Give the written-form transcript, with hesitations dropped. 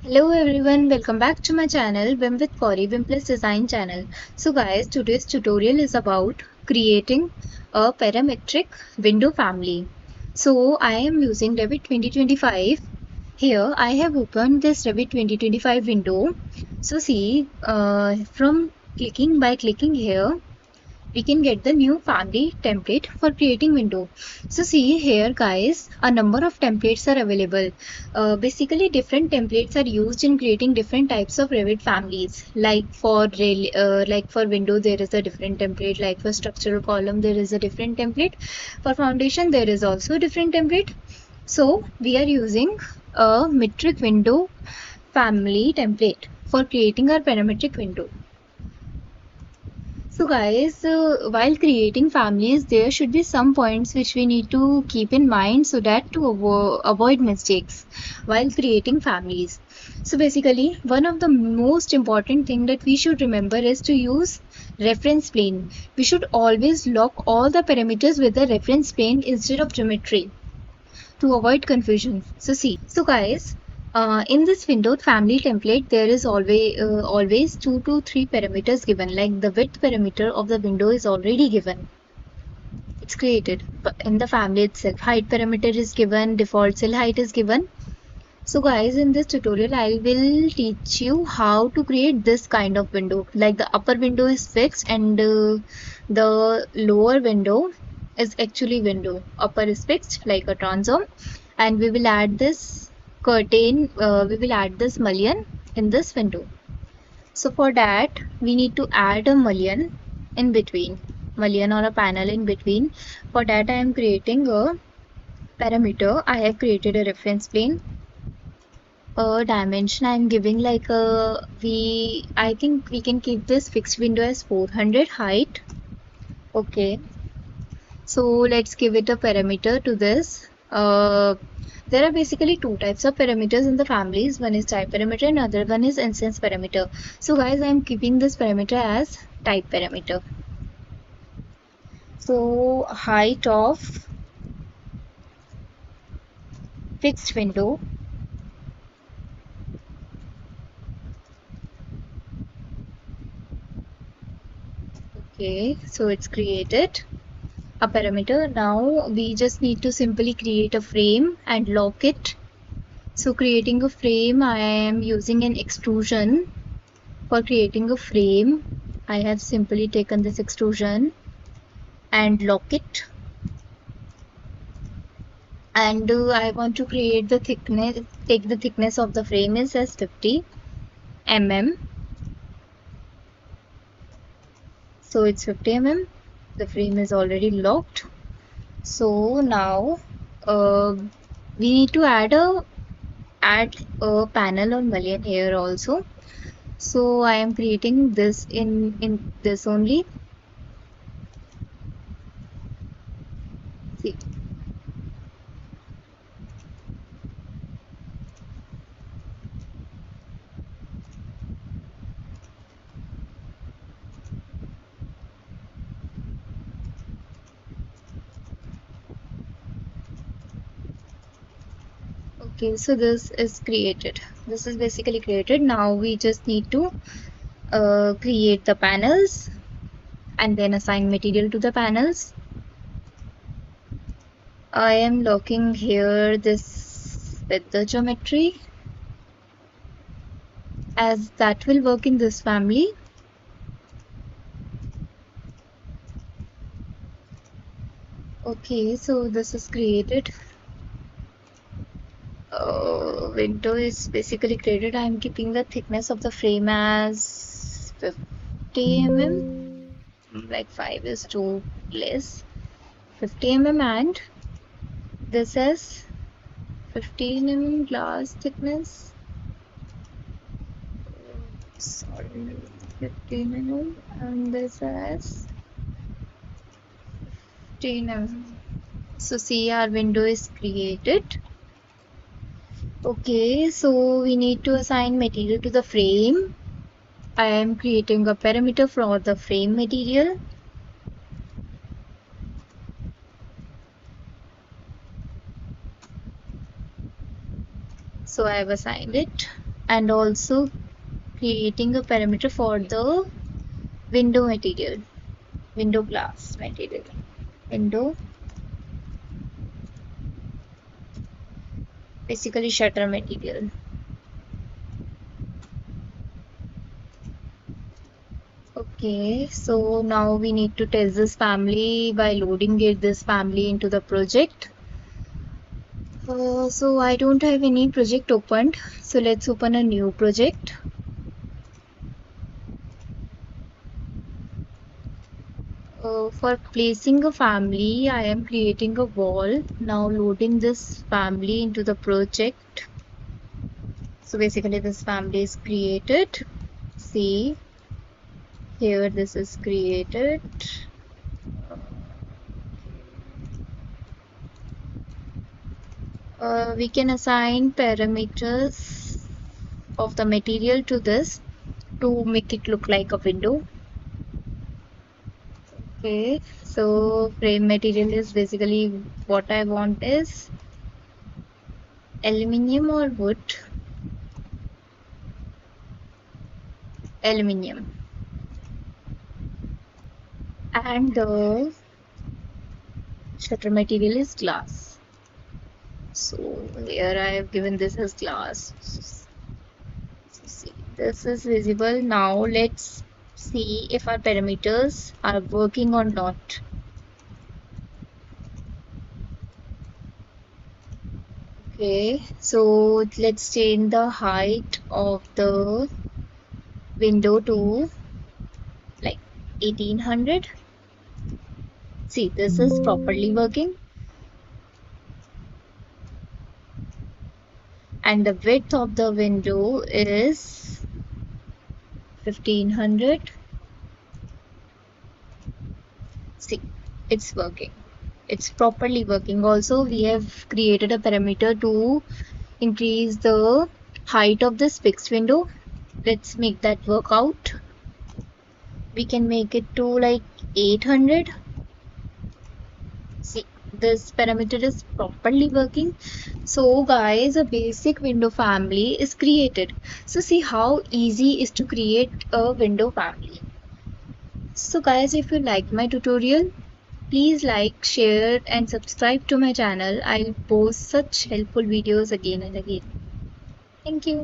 Hello everyone, welcome back to my channel Vim with Gauri, Vim Plus Design channel. So guys, today's tutorial is about creating a parametric window family. So I am using Revit 2025. Here I have opened this Revit 2025 window. So see, from clicking here, we can get the new family template for creating window. So see here guys, a number of templates are available. Basically different templates are used in creating different types of Revit families. Like for window there is a different template, like for structural column there is a different template, for foundation there is also a different template. So we are using a metric window family template for creating our parametric window. So guys, while creating families, there should be some points which we need to keep in mind so that to avoid mistakes while creating families. So basically, one of the most important thing that we should remember is to use reference plane. We should always lock all the parameters with the reference plane instead of geometry to avoid confusion. So guys, in this windowed family template, there is always 2 to 3 parameters given. Like the width parameter of the window is already given. It's created but in the family itself. Height parameter is given. Default cell height is given. So guys, in this tutorial, I will teach you how to create this kind of window. Like the upper window is fixed and the lower window is actually window. Upper is fixed like a transom, and we will add this curtain, we will add this mullion in this window. So for that, we need to add a mullion in between, mullion or a panel in between. For that, I am creating a parameter. I have created a reference plane. Dimension I'm giving like a I think we can keep this fixed window as 400 height. Okay, so let's give it a parameter to this. There are basically two types of parameters in the families. One is type parameter and other one is instance parameter. So guys, I'm keeping this parameter as type parameter. So height of fixed window. Okay, so it's created a parameter. Now we just need to simply create a frame and lock it. So creating a frame, I am using an extrusion. For creating a frame, I have simply taken this extrusion and lock it. And I want to create the thickness, take the thickness of the frame is as 50 mm. So it's 50 mm. The frame is already locked. So now we need to add a panel or mullion here also. So I am creating this in this only. See. Okay, so this is created. This is basically created. Now we just need to create the panels and then assign material to the panels. I am locking here this with the geometry, as that will work in this family. Okay, so this is created. Window is basically created. I am keeping the thickness of the frame as 50 mm. Like 5 is too less. 50 mm and this is 15 mm glass thickness. Sorry, 15 mm and this is 15 mm. So see, our window is created. Okay, so we need to assign material to the frame. I am creating a parameter for the frame material. So I have assigned it and also creating a parameter for the window material, window glass material, window, basically shutter material. Okay, so now we need to test this family by loading this family into the project. So I don't have any project opened, so let's open a new project. For placing a family, I am creating a wall. Now loading this family into the project. So basically this family is created. See, here this is created. We can assign parameters of the material to this to make it look like a window. Okay, so frame material is basically what I want is aluminium or wood. Aluminium. And the shutter material is glass. So here I have given this as glass. So see, this is visible. Now let's see if our parameters are working or not. Okay, so let's change the height of the window to like 1800. See, this is properly working. And the width of the window is 1500. See, it's working. It's properly working. Also, we have created a parameter to increase the height of this fixed window. Let's make that work out. We can make it to like 800. See, this parameter is properly working. So guys, a basic window family is created. So see how easy is to create a window family. So guys, if you like my tutorial, please like, share and subscribe to my channel. I'll post such helpful videos again and again. Thank you.